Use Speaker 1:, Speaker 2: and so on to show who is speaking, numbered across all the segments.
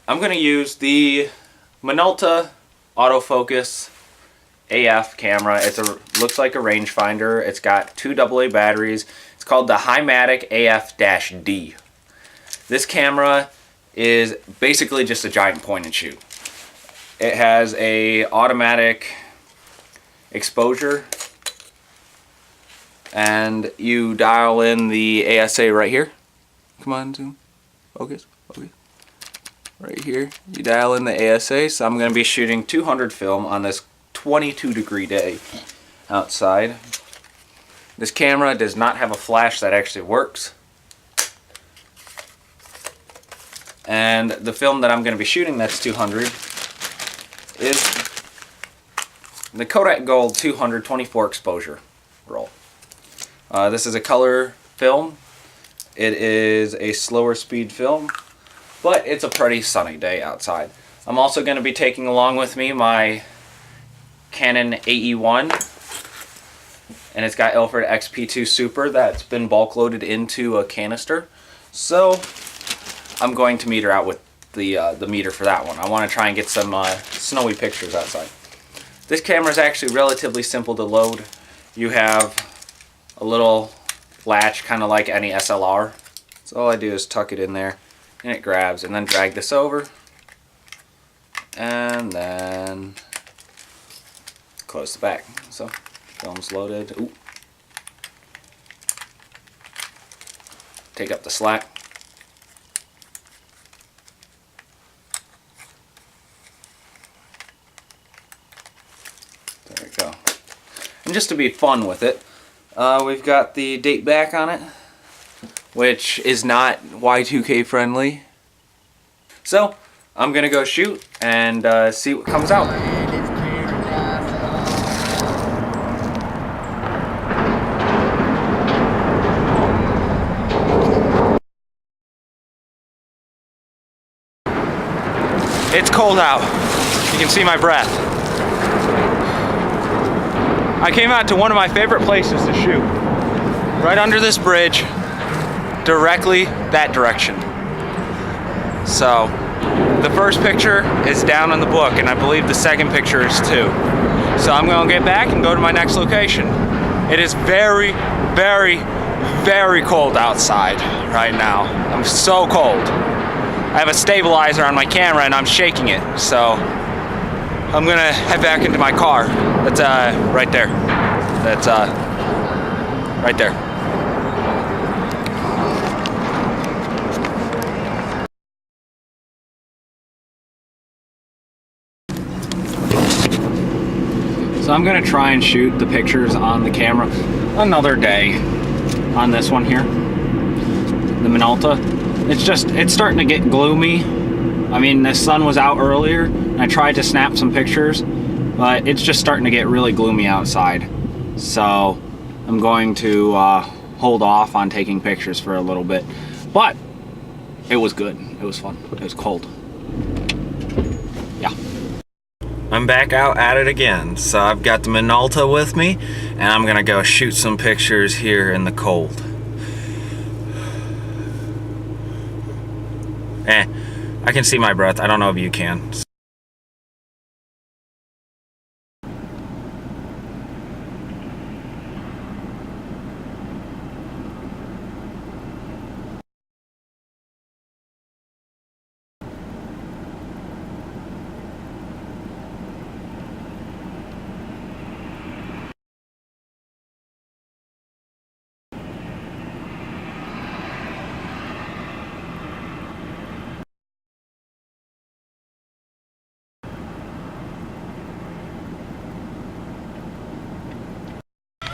Speaker 1: I'm going to use the Minolta autofocus AF camera. Looks like a rangefinder. It's got 2 AA batteries. It's called the HI Matic AF-D. This camera is basically just a giant point and shoot. It has a automatic exposure, and you dial in the ASA right here. Come on, zoom, focus. Right here, you dial in the ASA. So I'm going to be shooting 200 film on this 22-degree day outside. This camera does not have a flash that actually works. And the film that I'm going to be shooting that's 200 is the Kodak Gold 224 exposure roll. This is a color film. It is a slower speed film, but it's a pretty sunny day outside. I'm also going to be taking along with me my Canon AE1, and it's got Ilford XP2 Super that's been bulk loaded into a canister. So I'm going to meter out with the meter for that one. I want to try and get some snowy pictures outside. This camera is actually relatively simple to load. You have a little latch, kind of like any SLR. So all I do is tuck it in there, and it grabs, and then drag this over, and then close the back. So film's loaded. Ooh. Take up the slack. There we go. And just to be fun with it, we've got the date back on it, which is not Y2K friendly. So I'm gonna go shoot and see what comes out. It's cold out. You can see my breath. I came out to one of my favorite places to shoot. Right under this bridge, directly that direction. So, the first picture is down in the book, and I believe the second picture is too. So I'm gonna get back and go to my next location. It is very, very, very cold outside right now. I'm so cold. I have a stabilizer on my camera and I'm shaking it, so I'm gonna head back into my car. That's right there. That's right there. So I'm gonna try and shoot the pictures on the camera another day on this one here, the Minolta. It's starting to get gloomy. I mean, the sun was out earlier, and I tried to snap some pictures, but it's just starting to get really gloomy outside. So I'm going to hold off on taking pictures for a little bit. But it was good. It was fun. It was cold. Yeah. I'm back out at it again. So I've got the Minolta with me, and I'm gonna go shoot some pictures here in the cold. I can see my breath. I don't know if you can.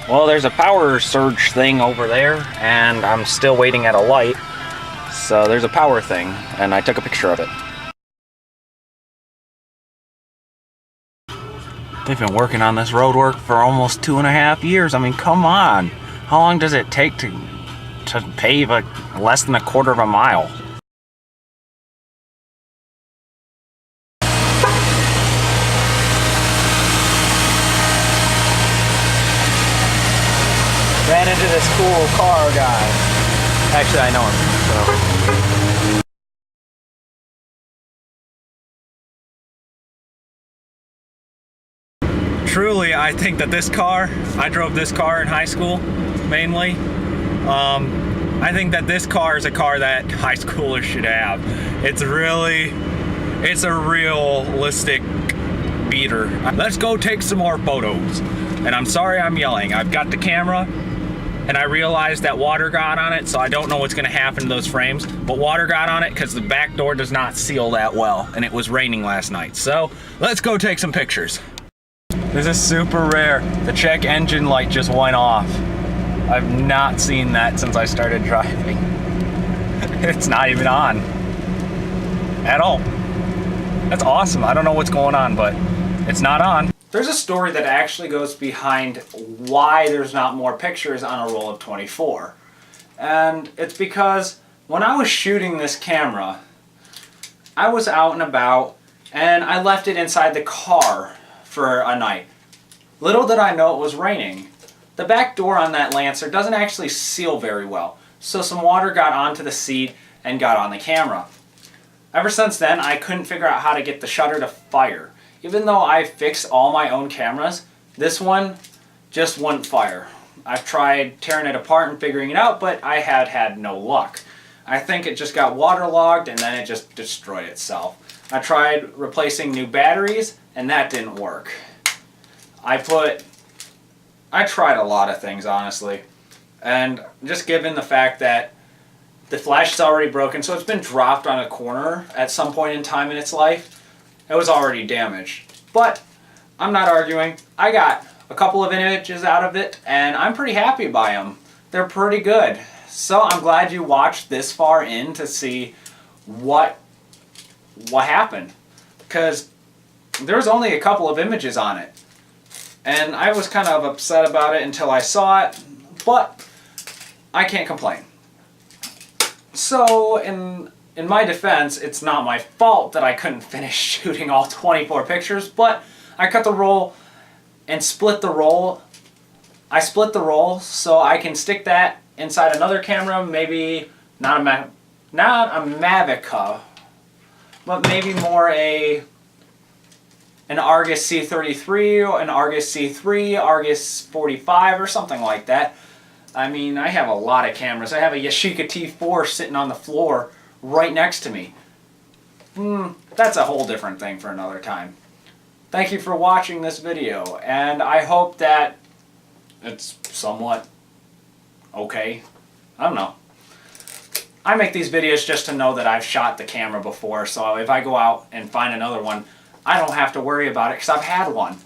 Speaker 1: Well, there's a power surge thing over there, and I'm still waiting at a light. So there's a power thing, and I took a picture of it. They've been working on this road work for almost 2.5 years. I mean, come on. How long does it take to pave less than 1/4 mile? Ran into this cool car guy. Actually, I know him. So.
Speaker 2: truly, I think that this car, I drove this car in high school, mainly. I think that this car is a car that high schoolers should have. It's a realistic beater. Let's go take some more photos. And I'm sorry I'm yelling. I've got the camera, and I realized that water got on it, so I don't know what's gonna happen to those frames, but water got on it because the back door does not seal that well, and it was raining last night. So let's go take some pictures. This is super rare. The check engine light just went off. I've not seen that since I started driving. It's not even on at all. That's awesome. I don't know what's going on, but it's not on. There's a story that actually goes behind why there's not more pictures on a roll of 24. And it's because when I was shooting this camera, I was out and about and I left it inside the car for a night. Little did I know it was raining. The back door on that Lancer doesn't actually seal very well, so some water got onto the seat and got on the camera. Ever since then, I couldn't figure out how to get the shutter to fire. Even though I fixed all my own cameras, this one just wouldn't fire. I've tried tearing it apart and figuring it out, but I had no luck. I think it just got waterlogged and then it just destroyed itself. I tried replacing new batteries and that didn't work. I tried a lot of things, honestly. And just given the fact that the flash is already broken, so it's been dropped on a corner at some point in time in its life, it was already damaged. But I'm not arguing. I got a couple of images out of it, and I'm pretty happy by them. They're pretty good. So I'm glad you watched this far in to see what happened. Because there's only a couple of images on it. And I was kind of upset about it until I saw it, but I can't complain. So in my defense, it's not my fault that I couldn't finish shooting all 24 pictures, but I cut the roll and split the roll. I split the roll so I can stick that inside another camera, maybe not a Mavic, but maybe more an Argus C33 or an Argus C3, Argus 45 or something like that. I mean, I have a lot of cameras. I have a Yashica T4 sitting on the floor right next to me. That's a whole different thing for another time. Thank you for watching this video, and I hope that it's somewhat okay. I don't know. I make these videos just to know that I've shot the camera before, so if I go out and find another one, I don't have to worry about it because I've had one.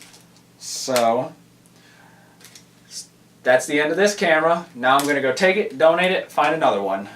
Speaker 2: So that's the end of this camera. Now I'm going to go take it, donate it, find another one.